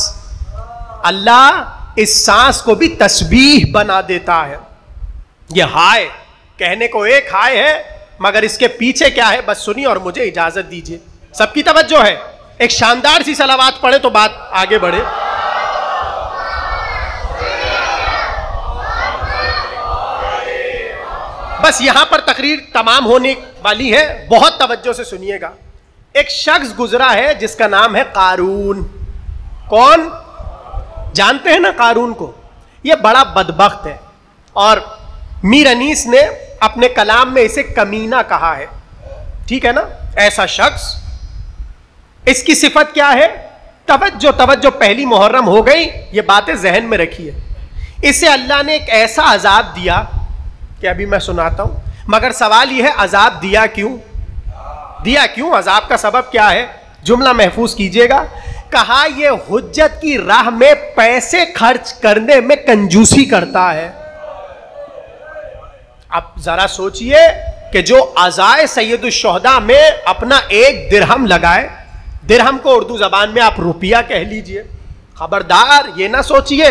अल्लाह इस सांस को भी तस्बीह बना देता है। ये हाय कहने को एक हाय है, मगर इसके पीछे क्या है बस सुनिए और मुझे इजाजत दीजिए। सबकी तवज्जो है, एक शानदार सी सलावात पढ़े तो बात आगे बढ़े। बस यहां पर तकरीर तमाम होने वाली है, बहुत तवज्जो से सुनिएगा। एक शख्स गुजरा है जिसका नाम है कारून। कौन? जानते हैं ना कारून को? यह बड़ा बदबख्त है और मीर अनीस ने अपने कलाम में इसे कमीना कहा है। ठीक है ना? ऐसा शख्स, इसकी सिफत क्या है? तवज्जो, पहली मुहर्रम हो गई, ये बातें जहन में रखिए। इसे अल्लाह ने एक ऐसा अजाब दिया कि अभी मैं सुनाता हूं, मगर सवाल यह है अजाब दिया क्यों? अजाब का सबब क्या है? जुमला महफूज कीजिएगा। कहा यह हुज्जत की राह में पैसे खर्च करने में कंजूसी करता है। अब जरा सोचिए कि जो अज़ाए सैयदुश्शुहदा में अपना एक दिरहम लगाए, दिरहम को उर्दू जबान में आप रुपया कह लीजिए। खबरदार ये ना सोचिए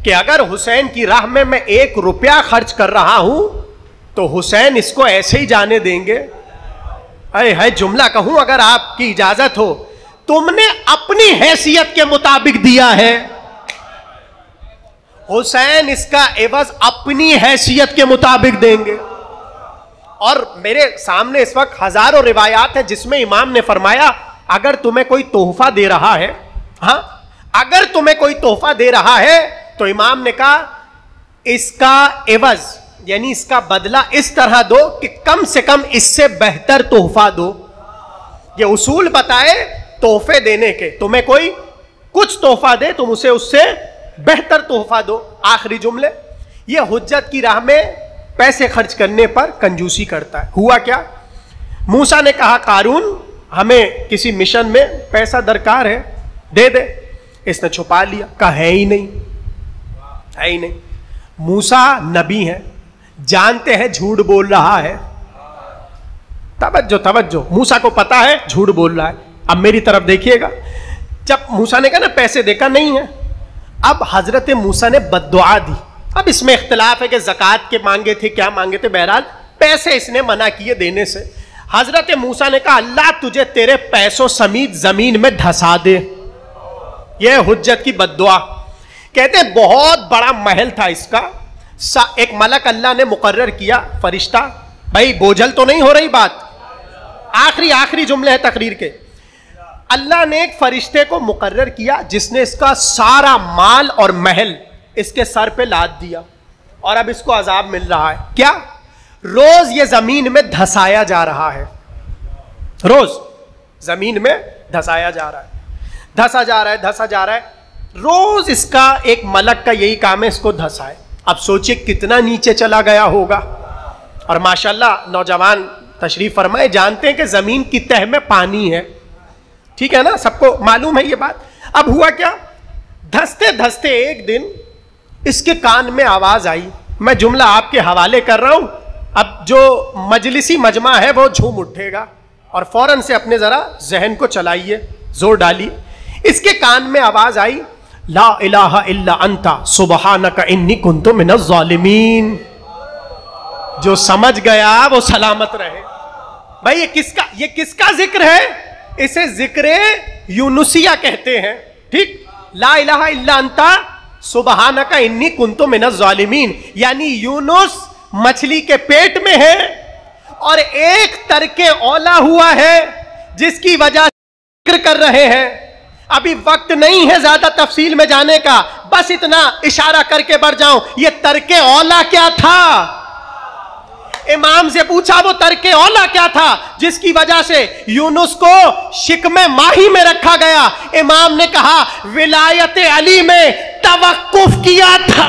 कि अगर हुसैन की राह में मैं 1 रुपया खर्च कर रहा हूं तो हुसैन इसको ऐसे ही जाने देंगे। अरे है जुमला कहूं अगर आपकी इजाजत हो, तुमने अपनी हैसियत के मुताबिक दिया है, हुसैन इसका एवज अपनी हैसियत के मुताबिक देंगे। और मेरे सामने इस वक्त हजारों रिवायात है जिसमें इमाम ने फरमाया अगर तुम्हें कोई तोहफा दे रहा है, हाँ, अगर तुम्हें कोई तोहफा दे रहा है तो इमाम ने कहा इसका एवज यानी इसका बदला इस तरह दो कि कम से कम इससे बेहतर तोहफा दो। ये उसूल बताए तोहफे देने के, तुम्हें कोई कुछ तोहफा दे तुम उसे उससे बेहतर तोहफा दो। आखिरी जुमले, ये हुज्जत की राह में पैसे खर्च करने पर कंजूसी करता है। हुआ क्या, मूसा ने कहा कारून हमें किसी मिशन में पैसा दरकार है, दे दे। इसने छुपा लिया, कहा है ही नहीं, है ही नहीं। मूसा नबी है, जानते हैं झूठ बोल रहा है। तवज्जो तवज्जो, मूसा को पता है झूठ बोल रहा है। अब मेरी तरफ देखिएगा, जब मूसा ने कहा ना पैसे देखा नहीं है, अब हजरत मूसा ने बद्दुआ दी। अब इसमें इख्तिलाफ है कि ज़कात के मांगे थे, क्या मांगे थे, बहरहाल पैसे इसने मना किए देने से। हजरत मूसा ने कहा अल्लाह तुझे तेरे पैसों समेत जमीन में धंसा दे। यह हुज्जत की बद्दुआ। कहते बहुत बड़ा महल था इसका, एक मलक अल्लाह ने मुकर्रर किया, फरिश्ता। भाई बोझल तो नहीं हो रही बात, आखिरी जुमले हैं तकरीर के। अल्लाह ने एक फरिश्ते को मुकर्रर किया जिसने इसका सारा माल और महल इसके सर पे लाद दिया, और अब इसको अजाब मिल रहा है। क्या, रोज ये जमीन में धंसाया जा रहा है, रोज जमीन में धंसाया जा रहा है, धंसा जा रहा है, धंसा जा रहा है। रोज इसका एक मलक का यही काम है, इसको धंसाए। अब सोचिए कितना नीचे चला गया होगा। और माशाल्लाह नौजवान तशरीफ फरमाए जानते हैं कि जमीन की तह में पानी है, ठीक है ना, सबको मालूम है ये बात। अब हुआ क्या, धंसते धंसते एक दिन इसके कान में आवाज आई। मैं जुमला आपके हवाले कर रहा हूं, अब जो मजलिसी मजमा है वो झूम उठेगा, और फौरन से अपने जरा जहन को चलाइए, जोर डालिए। इसके कान में आवाज आई, ला इलाहा इल्ला अंता सुबहानका इन्नी कुन्तु मिनज़ ज़ालिमीन। जो समझ गया वो सलामत रहे। भाई ये किसका जिक्र है? इसे जिक्र यूनुसिया कहते हैं, ठीक। ला इलाहा इल्ला अंता सुबहानका इन्नी कुन्तु मिनज़ ज़ालिमीन, यानी यूनुस मछली के पेट में है और एक तरके औला हुआ है जिसकी वजह से जिक्र कर रहे हैं। अभी वक्त नहीं है ज्यादा तफसील में जाने का, बस इतना इशारा करके बढ़ जाऊं। ये तरके औला क्या था? इमाम से पूछा वो तरके औला क्या था जिसकी वजह से यूनुस को शिकमे माही में रखा गया। इमाम ने कहा विलायत अली में तवक्कुफ किया था।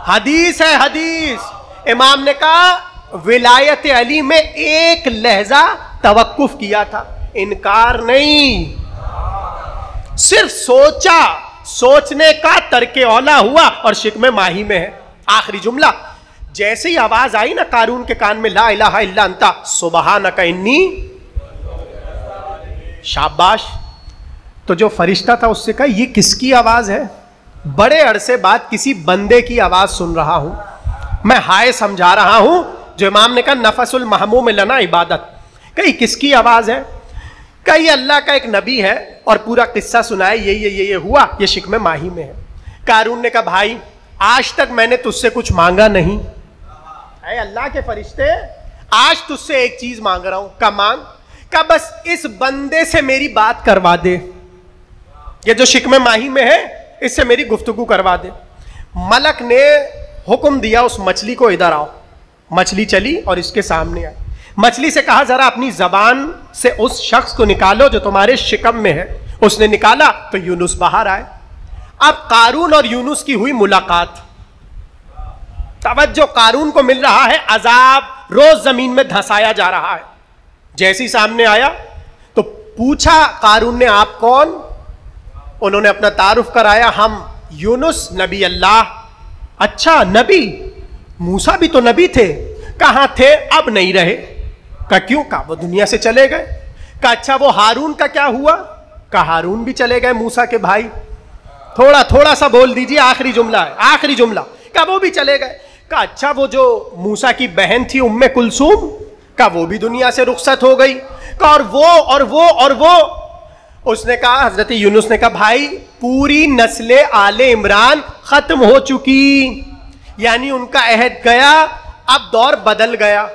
हदीस है, हदीस। इमाम ने कहा विलायत अली में एक लहजा तवक्कुफ किया था, इनकार नहीं, सिर्फ सोचा, सोचने का तरके औला हुआ और शिकमे माही में है। आखिरी जुमला, जैसे ही आवाज आई ना कारून के कान में, ला इलाहा इल्ला अंता सुबहानका इन्नी, शाबाश। तो जो फरिश्ता था उससे कहा ये किसकी आवाज है? बड़े अरसे बाद किसी बंदे की आवाज सुन रहा हूं, मैं हाय समझा रहा हूं। जो इमाम ने कहा नफसुल महमूम लना इबादत, कहीं किसकी आवाज है? कहीं अल्लाह का एक नबी है और पूरा किस्सा सुनाए, ये हुआ, ये शिकमे माही में है। कारून ने कहा भाई आज तक मैंने तुझसे कुछ मांगा नहीं, ऐ अल्लाह के फरिश्ते, आज तुझसे एक चीज मांग रहा हूं। का मांग? का बस इस बंदे से मेरी बात करवा दे, ये जो शिकमे माही में है इससे मेरी गुफ्तगू करवा दे। मलक ने हुक्म दिया उस मछली को इधर आओ। मछली चली और इसके सामने आई। मछली से कहा जरा अपनी जबान से उस शख्स को निकालो जो तुम्हारे शिकम में है। उसने निकाला तो यूनुस बाहर आए। अब कारून और यूनुस की हुई मुलाकात। तवज्जो, कारून को मिल रहा है अजाब, रोज जमीन में धंसाया जा रहा है। जैसे ही सामने आया तो पूछा कारून ने आप कौन? उन्होंने अपना तारुफ कराया, हम यूनुस नबी अल्लाह। अच्छा नबी, मूसा भी तो नबी थे, कहां थे? अब नहीं रहे। का क्यों? का वो दुनिया से चले गए। का अच्छा वो हारून का क्या हुआ? का हारून भी चले गए मूसा के भाई। थोड़ा सा बोल दीजिए, आखिरी जुमला है, आखिरी जुमला। का वो भी चले गए। का अच्छा वो जो मूसा की बहन थी उम्मे कुलसूम, का वो भी दुनिया से रुखसत हो गई। का और वो उसने कहा, हजरत यूनुस ने कहा भाई पूरी नस्ले आले इमरान खत्म हो चुकी, यानी उनका अहद गया, अब दौर बदल गया।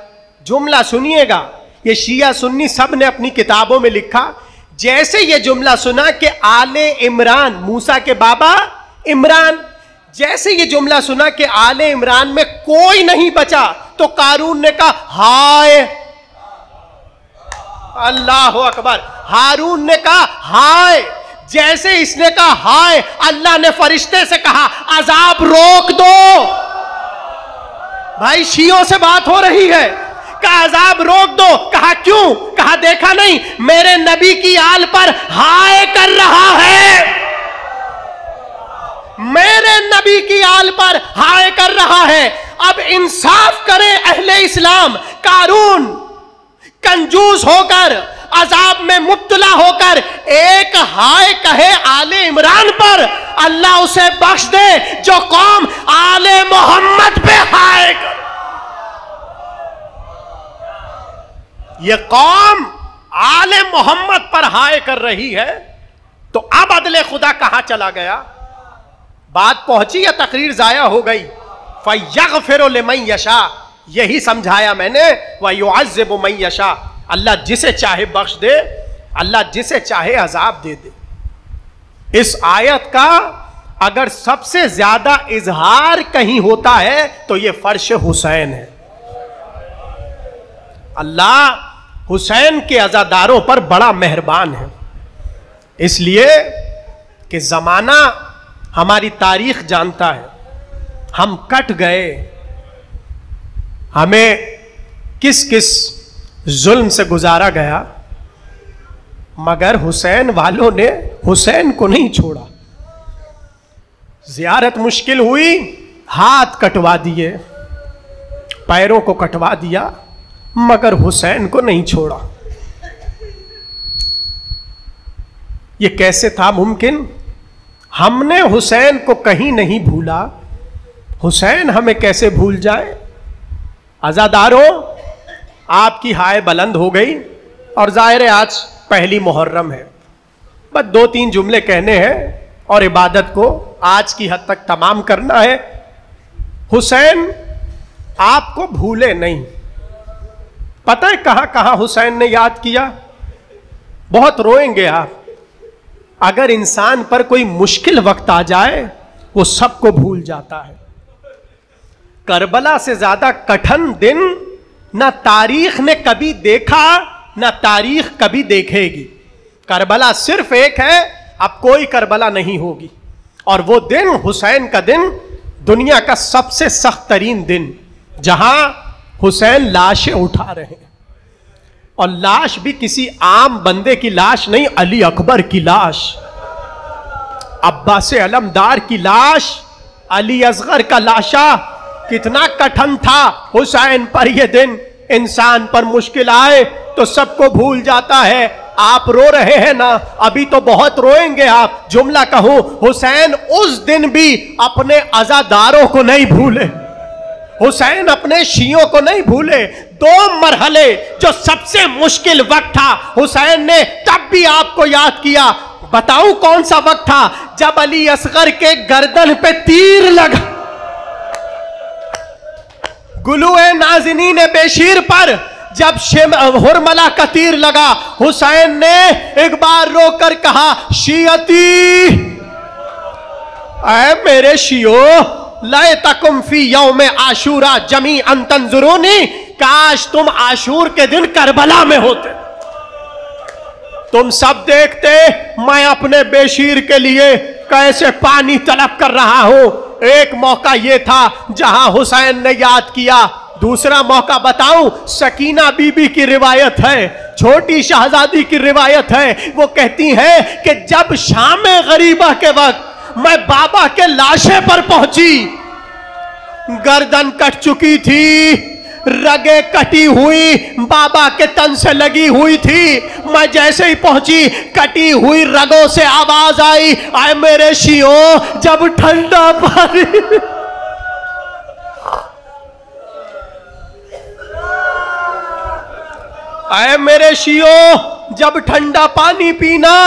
जुमला सुनिएगा, ये शिया सुन्नी सब ने अपनी किताबों में लिखा जैसे ये जुमला सुना कि आले इमरान, मूसा के बाबा इमरान, जैसे ये जुमला सुना कि आले इमरान में कोई नहीं बचा, तो कारून ने कहा हाय, अल्लाह अकबर। हारून ने कहा हाय। जैसे इसने कहा हाय, अल्लाह ने फरिश्ते से कहा अजाब रोक दो। भाई शियों से बात हो रही है, कहा अजाब रोक दो। कहा क्यों? कहा देखा नहीं मेरे नबी की आल पर हाय कर रहा है, मेरे नबी की आल पर हाय कर रहा है। अब इंसाफ करें अहले इस्लाम, कारून कंजूस होकर, अजाब में मुब्तला होकर एक हाय कहे आले इमरान पर, अल्लाह उसे बख्श दे जो कौम आले मोहम्मद पे हाय कर। ये कौम आले मोहम्मद पर हाय कर रही है, तो अब अदले खुदा कहां चला गया? बात पहुंची या तकरीर जाया हो गई? फयग़फ़िरु लिमन यशा, यही समझाया मैंने, व युअज़्ज़िबु मन यशा। अल्लाह जिसे चाहे बख्श दे, अल्लाह जिसे चाहे अजाब दे दे। इस आयत का अगर सबसे ज्यादा इजहार कहीं होता है तो यह फर्श हुसैन है। अल्लाह हुसैन के अज़ादारों पर बड़ा मेहरबान है, इसलिए कि जमाना हमारी तारीख जानता है, हम कट गए, हमें किस किस जुल्म से गुजारा गया, मगर हुसैन वालों ने हुसैन को नहीं छोड़ा। जियारत मुश्किल हुई, हाथ कटवा दिए, पैरों को कटवा दिया, मगर हुसैन को नहीं छोड़ा। यह कैसे था मुमकिन? हमने हुसैन को कहीं नहीं भूला, हुसैन हमें कैसे भूल जाए? अज़ादारों, आपकी हाय बुलंद हो गई और जाहिर है आज पहली मुहर्रम है, बस 2-3 जुमले कहने हैं और इबादत को आज की हद तक तमाम करना है। हुसैन आपको भूले नहीं। पता है कहां कहां हुसैन ने याद किया? बहुत रोएंगे आप। अगर इंसान पर कोई मुश्किल वक्त आ जाए वो सबको भूल जाता है। करबला से ज्यादा कठिन दिन ना तारीख ने कभी देखा, ना तारीख कभी देखेगी। करबला सिर्फ एक है, अब कोई करबला नहीं होगी। और वो दिन हुसैन का दिन, दुनिया का सबसे सख्त तरीन दिन, जहां हुसैन लाशें उठा रहे हैं, और लाश भी किसी आम बंदे की लाश नहीं, अली अकबर की लाश, अब्बास अलमदार की लाश, अली असगर का लाशा। कितना कठिन था हुसैन पर यह दिन। इंसान पर मुश्किल आए तो सबको भूल जाता है। आप रो रहे हैं ना, अभी तो बहुत रोएंगे आप। जुमला कहूं, हुसैन उस दिन भी अपने अज़ादारों को नहीं भूले, हुसैन अपने शियों को नहीं भूले। 2 मरहले जो सबसे मुश्किल वक्त था, हुसैन ने तब भी आपको याद किया। बताऊं कौन सा वक्त था? जब अली असगर के गर्दन पे तीर लगा, गुलुए नाज़नीन बेशीर पर जब हुरमला का तीर लगा, हुसैन ने एक बार रोकर कहा, शियती, ऐ मेरे शियो, लय तकुम फी यौम आशूरा जमी अंतंजुरूनी, काश तुम आशूर के दिन करबला में होते, तुम सब देखते मैं अपने बेशीर के लिए कैसे पानी तलब कर रहा हूं। एक मौका यह था जहां हुसैन ने याद किया। दूसरा मौका बताऊं, सकीना बीबी की रिवायत है, छोटी शहजादी की रिवायत है। वो कहती है कि जब शाम गरीबा के वक्त मैं बाबा के लाशे पर पहुंची, गर्दन कट चुकी थी, रगे कटी हुई बाबा के तन से लगी हुई थी। मैं जैसे ही पहुंची, कटी हुई रगों से आवाज आई, आए मेरे शियों, जब ठंडा पानी, आए मेरे शियों, जब ठंडा पानी पीना,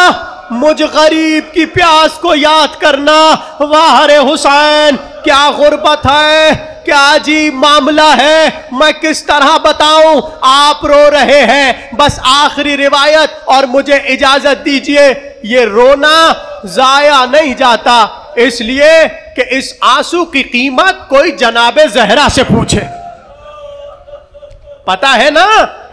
मुझ गरीब की प्यास को याद करना। वाह रे हुसैन, क्या गुर्बत है, क्या जी मामला है, मैं किस तरह बताऊं, आप रो रहे हैं, बस आखिरी रिवायत और मुझे इजाजत दीजिए। ये रोना जाया नहीं जाता, इसलिए कि इस आंसू की कीमत कोई जनाबे ज़हरा से पूछे। पता है ना,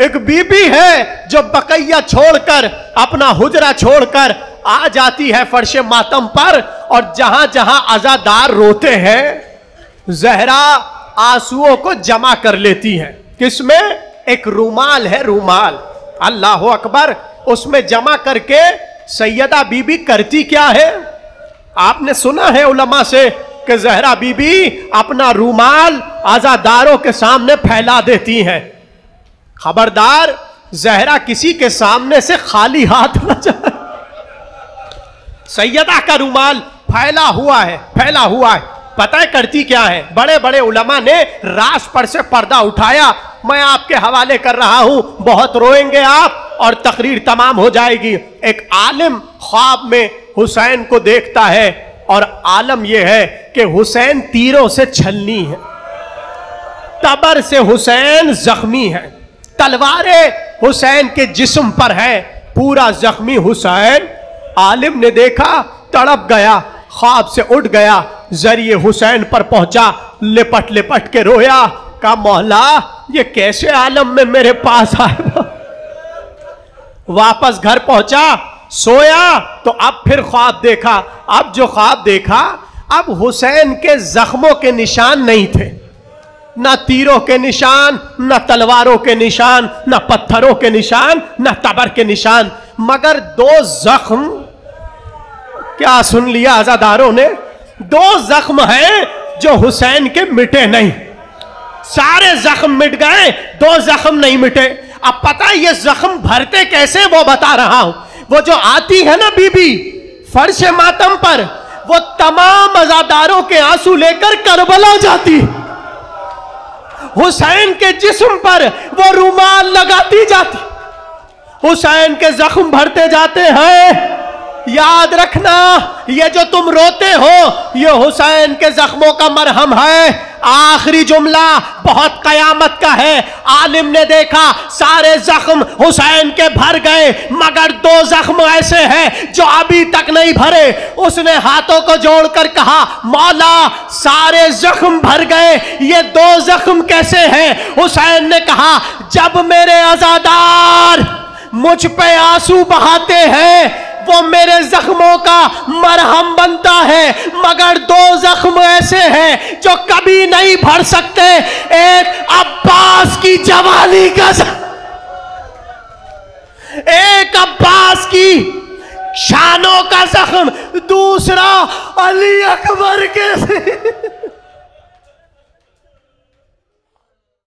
एक बीबी है जो बकैया छोड़कर, अपना हुजरा छोड़कर आ जाती है फर्श मातम पर, और जहां जहां अज़ादार रोते हैं ज़हरा आंसुओं को जमा कर लेती है। किसमें? एक रूमाल है, रूमाल, अल्लाह अकबर, उसमें जमा करके सैयदा बीबी करती क्या है? आपने सुना है उलमा से कि ज़हरा बीबी अपना रूमाल अज़ादारों के सामने फैला देती हैं। खबरदार, ज़हरा किसी के सामने से खाली हाथ न जाए। सैयदा का रूमाल फैला हुआ है, फैला हुआ है। पता है करती क्या है? बड़े बड़े उलमा ने रास पर से पर्दा उठाया, मैं आपके हवाले कर रहा हूं, बहुत रोएंगे आप और तकरीर तमाम हो जाएगी। एक आलिम ख्वाब में हुसैन को देखता है, और आलम यह है कि हुसैन तीरों से छलनी है, तबर से हुसैन जख्मी है, तलवारें हुसैन के जिस्म पर है, पूरा जख्मी हुसैन। आलिम ने देखा, तड़प गया, ख्वाब से उठ गया, जरिए हुसैन पर पहुंचा, लिपट लिपट के रोया, कहा मौला ये कैसे आलम में मेरे पास आए। वापस घर पहुंचा, सोया, तो अब फिर ख्वाब देखा। अब जो ख्वाब देखा, अब हुसैन के जख्मों के निशान नहीं थे, न तीरों के निशान, न तलवारों के निशान, न पत्थरों के निशान, न तबर के निशान, मगर दो जख्म। क्या सुन लिया अज़ादारों ने? दो जख्म हैं जो हुसैन के मिटे नहीं। सारे जख्म मिट गए, दो जख्म नहीं मिटे। अब पता है ये जख्म भरते कैसे, वो बता रहा हूं। वो जो आती है ना बीबी फर्श मातम पर, वो तमाम अज़ादारों के आंसू लेकर करबला जाती, हुसैन के जिस्म पर वो रूमाल लगाती जाती, हुसैन के जख्म भरते जाते हैं। याद रखना, ये जो तुम रोते हो ये हुसैन के जख्मों का मरहम है। आखिरी जुमला बहुत कयामत का है। आलिम ने देखा सारे जख्म हुसैन के भर गए, मगर दो जख्म ऐसे हैं जो अभी तक नहीं भरे। उसने हाथों को जोड़कर कहा, मौला सारे जख्म भर गए, ये दो जख्म कैसे हैं? हुसैन ने कहा, जब मेरे अज़ादार मुझ पे आंसू बहाते हैं वो मेरे जख्मों का मरहम बनता है, मगर दो जख्म ऐसे हैं जो कभी नहीं भर सकते। एक अब्बास की जवानी का, एक अब्बास की शानों का जख्म, दूसरा अली अकबर के